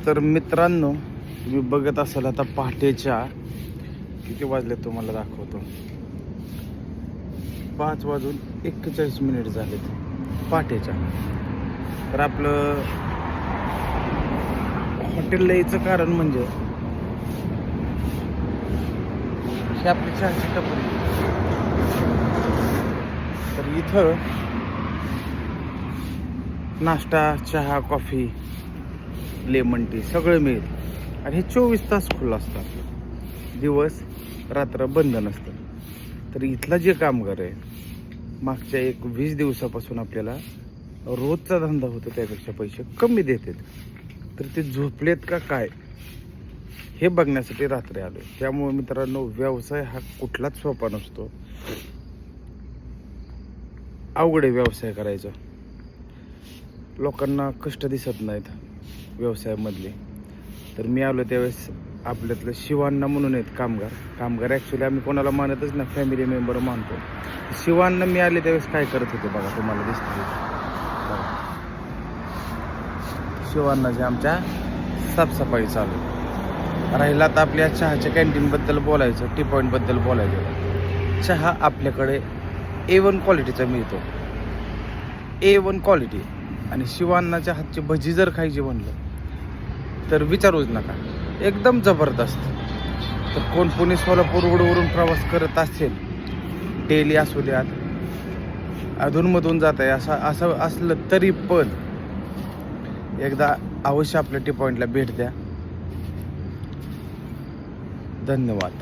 तर मित्रांनो, तुम्ही बघत असाल आता पहाटेच्या किती वाजले तुम्हाला दाखवतो. 5:41 झालेत पहाटेच्या. तर आपलं हॉटेलला यायचं कारण म्हणजे हे आपली चहाची टपरी. तर इथं नाश्ता, चहा, कॉफी, लेमन टी सगळं मिळेल आणि हे 24 तास खुलं असतं. दिवस रात्र बंद नसतं. तर इथला जे कामगार आहे मागच्या 20 दिवसापासून आपल्याला रोजचा धंदा होतो त्यापेक्षा पैसे कमी देतात. तर ते झोपलेत का काय हे बघण्यासाठी रात्री आलो. त्यामुळे मित्रांनो, व्यवसाय हा कुठलाच सोपा नसतो. अवघड आहे व्यवसाय करायचा. लोकांना कष्ट दिसत नाहीत व्यवसायामधले. तर मी आलो त्यावेळेस आपल्यातलं शिवांना म्हणून आहेत कामगार ॲक्च्युली आम्ही कोणाला मानतच ना, फॅमिली मेंबर मानतो. शिवांना मी आले त्यावेळेस काय करत होते बघा, तुम्हाला दिसतं. शिवांनाच्या आमच्या साफसफाई चालू. राहिला तर आपल्या चहाच्या कॅन्टीनबद्दल बोलायचं, टी पॉईंटबद्दल बोलायचं. चहा आपल्याकडे A1 क्वालिटीचा मिळतो, A1 क्वालिटी. आणि शिवांनाच्या हातची भजी जर खायची म्हणलं तर विचारूच नका, एकदम जबरदस्त. तर कोण पुणे सोलापूर रोडवरून प्रवास करत असेल, डेली असू द्यात, अधूनमधून जात आहे असं असलं तरी पण एकदा अवश्य आपल्या टी पॉईंटला भेट द्या. धन्यवाद.